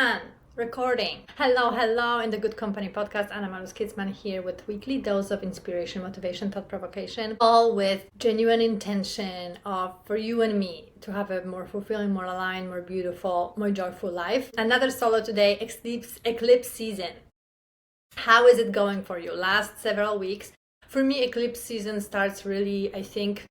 And recording. Hello, in the Good Company podcast. Anna Malus Kidsman here with weekly dose of inspiration, motivation, thought provocation, all with genuine intention of for you and me to have a more fulfilling, more aligned, more beautiful, more joyful life. Another solo today, Eclipse season. How is it going for you? Last several weeks. For me, Eclipse season starts really, I think,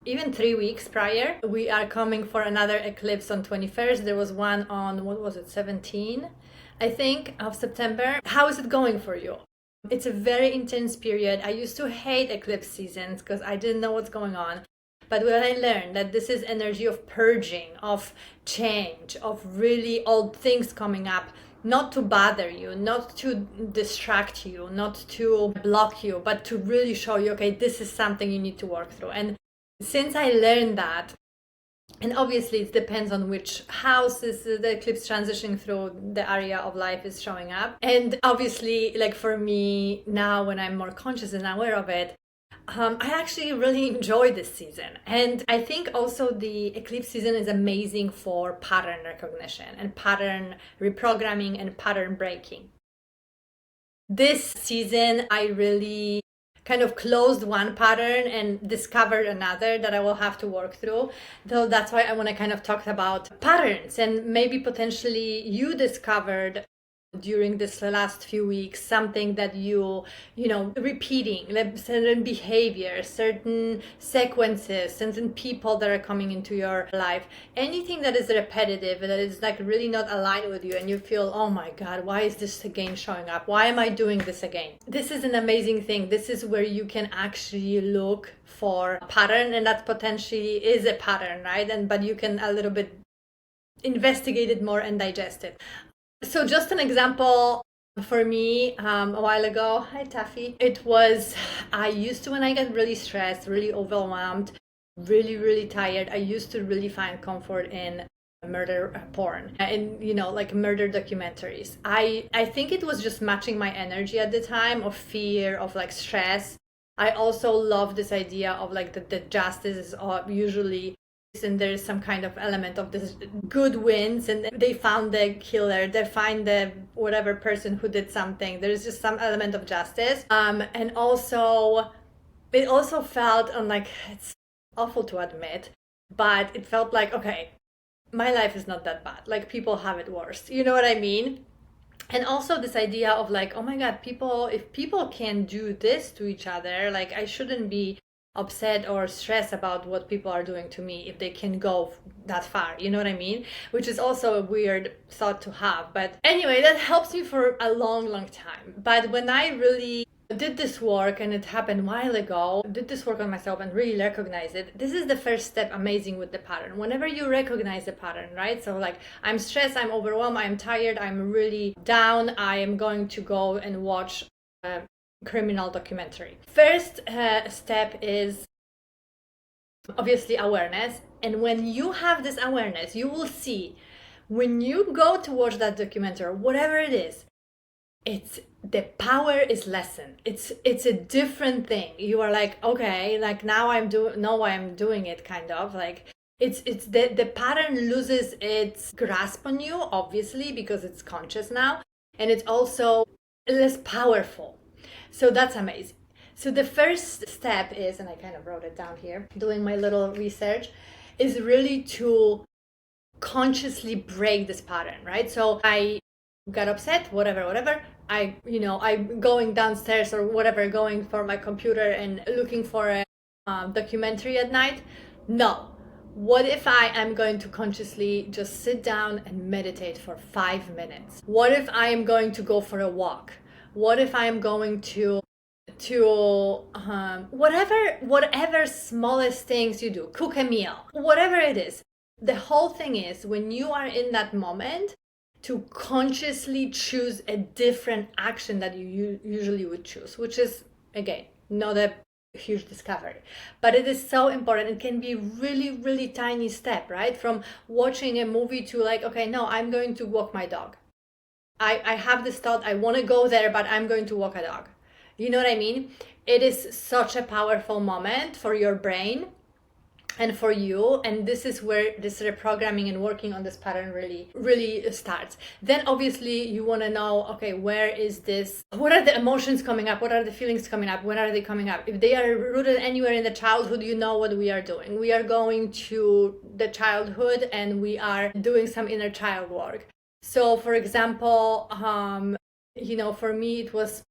even 3 weeks prior. We are coming for another eclipse on 21st. There was one on, what was it, 17, I think, of September. How is it going for you? It's a very intense period. I used to hate eclipse seasons because I didn't know what's going on. But when I learned that this is energy of purging, of change, of really old things coming up, not to bother you, not to distract you, not to block you, but to really show you, okay, this is something you need to work through. And since I learned that, and obviously it depends on which house is the eclipse transitioning through, the area of life is showing up. And obviously, like for me now, when I'm more conscious and aware of it, I actually really enjoy this season. And I think also the eclipse season is amazing for pattern recognition and pattern reprogramming and pattern breaking. This season, I really kind of closed one pattern and discovered another that I will have to work through. So that's why I want to kind of talk about patterns, and maybe potentially you discovered during this last few weeks something that you repeating, like certain behaviors, certain sequences, certain people that are coming into your life, anything that is repetitive, that is like really not aligned with you, and you feel, oh my god, why is this again showing up? Why am I doing this again? This is an amazing thing. This is where you can actually look for a pattern, and that potentially is a pattern, right? But you can a little bit investigate it more and digest it. So just an example for me, a while ago, hi Taffy, it was, I used to, when I get really stressed, really overwhelmed, really tired, I used to really find comfort in murder porn and like murder documentaries. I think it was just matching my energy at the time of fear, of like stress. I also love this idea of like the justice is usually, and there's some kind of element of this good wins, and they found the killer, they find the whatever person who did something, there's just some element of justice, and also it also felt like, it's awful to admit, but it felt like, okay, my life is not that bad, like people have it worse, you know what I mean? And also this idea of like, oh my god, if people can do this to each other, like I shouldn't be upset or stressed about what people are doing to me if they can go that far, you know what I mean? Which is also a weird thought to have, but anyway, that helps me for a long time. But when I really did this work, and it happened a while ago, did this work on myself and really recognize it, this is the first step, amazing, with the pattern. Whenever you recognize the pattern, right? So like, I'm stressed, I'm overwhelmed, I'm tired, I'm really down, I am going to go and watch criminal documentary. First step is obviously awareness, and when you have this awareness, you will see when you go to watch that documentary, whatever it is, it's the power is lessened. It's a different thing. You are like, okay, like now know why I'm doing it, kind of like it's the pattern loses its grasp on you, obviously, because it's conscious now, and it's also less powerful. So that's amazing. So the first step is, and I kind of wrote it down here, doing my little research, is really to consciously break this pattern, right? So I got upset, whatever. I'm going downstairs or whatever, going for my computer and looking for a documentary at night. No. What if I am going to consciously just sit down and meditate for 5 minutes? What if I am going to go for a walk? What if I am going to whatever smallest things you do, cook a meal, whatever it is. The whole thing is, when you are in that moment, to consciously choose a different action that you usually would choose, which is, again, not a huge discovery, but it is so important. It can be really tiny step, right? From watching a movie to like, okay, no, I'm going to walk my dog. I have this thought, I want to go there, but I'm going to walk a dog. You know what I mean? It is such a powerful moment for your brain and for you. And this is where this reprogramming and working on this pattern really starts. Then obviously you want to know, okay, where is this, what are the emotions coming up, what are the feelings coming up, when are they coming up? If they are rooted anywhere in the childhood, you know what we are doing. We are going to the childhood and we are doing some inner child work. So for example, for me it was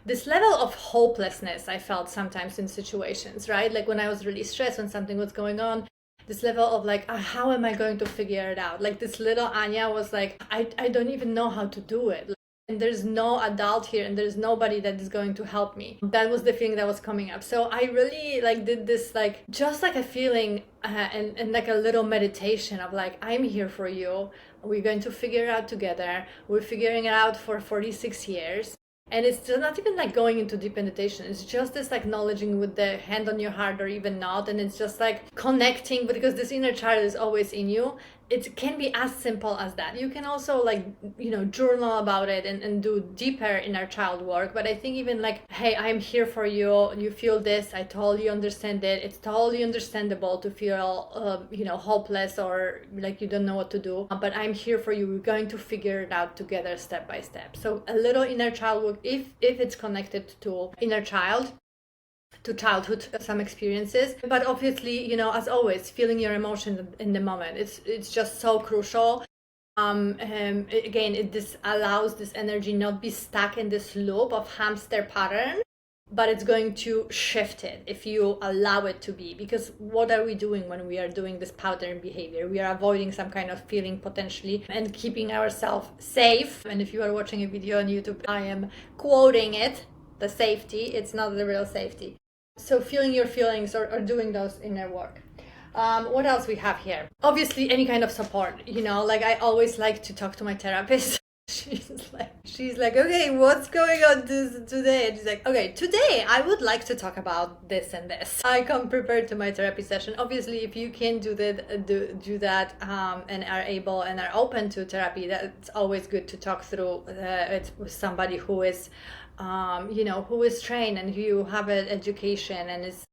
this level of hopelessness I felt sometimes in situations, right? Like when I was really stressed, when something was going on, this level of like, how am I going to figure it out? Like this little Anya was like, I don't even know how to do it. And there's no adult here and there's nobody that is going to help me. That was the feeling that was coming up. So I really like did this, like just like a feeling and like a little meditation of like, I'm here for you. We're going to figure it out together. We're figuring it out for 46 years. And it's not even like going into deep meditation. It's just this like acknowledging with the hand on your heart or even not. And it's just like connecting, because this inner child is always in you. It can be as simple as that. You can also like, journal about it and do deeper inner child work. But I think even like, hey, I'm here for you. You feel this. I totally understand it. It's totally understandable to feel, hopeless or like you don't know what to do. But I'm here for you. We're going to figure it out together step by step. So a little inner child work, if it's connected to inner child, to childhood, some experiences. But obviously, as always, feeling your emotions in the moment, it's just so crucial. Again, this allows this energy not be stuck in this loop of hamster pattern, but it's going to shift it if you allow it to be. Because what are we doing when we are doing this pattern behavior? We are avoiding some kind of feeling potentially and keeping ourselves safe. And if you are watching a video on YouTube, I am quoting it, the safety, it's not the real safety. So feeling your feelings or doing those inner work. What else we have here? Obviously, any kind of support. Like I always like to talk to my therapist. She's like, okay, what's going on today? And she's like, okay, today I would like to talk about this and this. I come prepared to my therapy session. Obviously, if you can do that and are able and are open to therapy, that's always good to talk through it with somebody who is who is trained and who have an education and is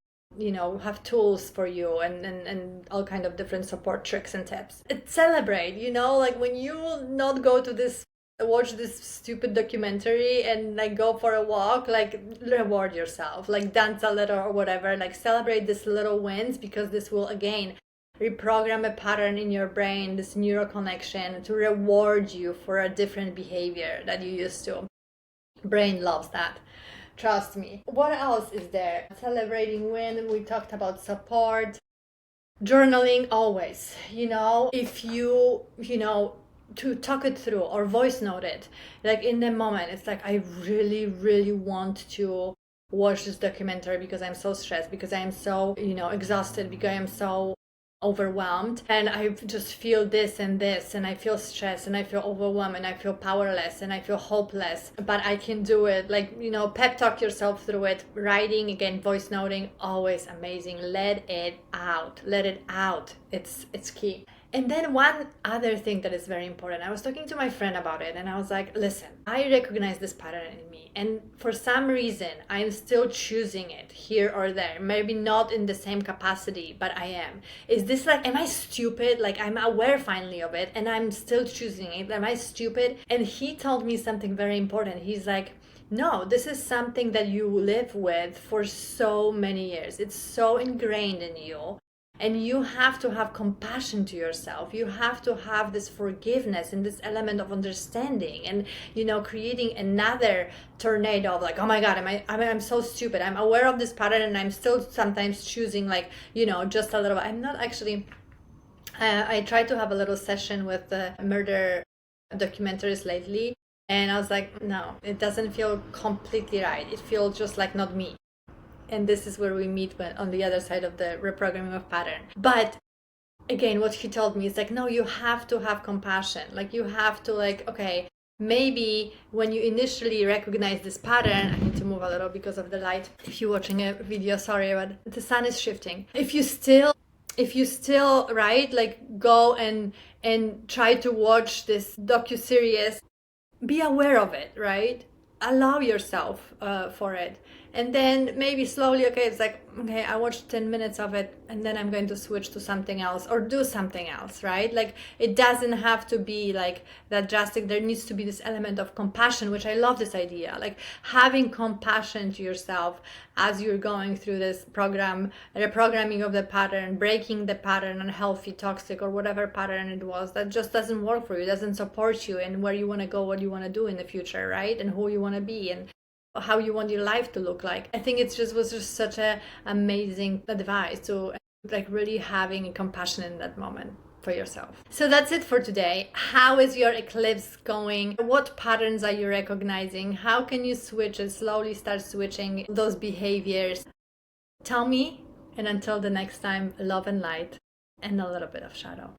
have tools for you and all kind of different support tricks and tips. Celebrate, like when you not go to watch this stupid documentary and like go for a walk, like reward yourself, like dance a little or whatever, like celebrate these little wins, because this will again reprogram a pattern in your brain, this neural connection to reward you for a different behavior that you used to. Brain loves that, trust me. What else is there? Celebrating win, we talked about support. Journaling always, if you to talk it through or voice note it, like in the moment, it's like, I really want to watch this documentary because I'm so stressed, because I am so exhausted, because I am so overwhelmed, and I just feel this and this, and I feel stressed, and I feel overwhelmed, and I feel powerless, and I feel hopeless, but I can do it. Like, pep talk yourself through it. Writing, again, voice noting, always amazing. Let it out. It's key. And then one other thing that is very important, I was talking to my friend about it, and I was like, listen, I recognize this pattern in me, and for some reason I'm still choosing it here or there, maybe not in the same capacity, but I am. Is this like, am I stupid? Like, I'm aware finally of it and I'm still choosing it. Am I stupid? And he told me something very important. He's like, no, this is something that you live with for so many years. It's so ingrained in you. And you have to have compassion to yourself. You have to have this forgiveness and this element of understanding, and creating another tornado of like, oh my God, I'm so stupid. I'm aware of this pattern and I'm still sometimes choosing like, just a little. I'm not actually. I tried to have a little session with the murder documentaries lately, and I was like, no, it doesn't feel completely right. It feels just like not me. And this is where we meet on the other side of the reprogramming of pattern. But again, what he told me is like, no, you have to have compassion. Like, you have to like, okay, maybe when you initially recognize this pattern, I need to move a little because of the light. If you're watching a video, sorry, but the sun is shifting. If you still, right, like go and try to watch this docuseries, be aware of it, right? Allow yourself for it. And then maybe slowly, okay, it's like, okay, I watched 10 minutes of it and then I'm going to switch to something else or do something else, right? Like it doesn't have to be like that drastic. There needs to be this element of compassion, which I love this idea, like having compassion to yourself as you're going through this program, reprogramming of the pattern, breaking the pattern, unhealthy, toxic, or whatever pattern it was that just doesn't work for you, doesn't support you and where you want to go, what you want to do in the future, right? And who you want to be and how you want your life to look like. I think it was just such a amazing advice to like really having compassion in that moment for yourself. So that's it for today. How is your eclipse going? What patterns are you recognizing? How can you switch and slowly start switching those behaviors? Tell me, and until the next time, love and light and a little bit of shadow.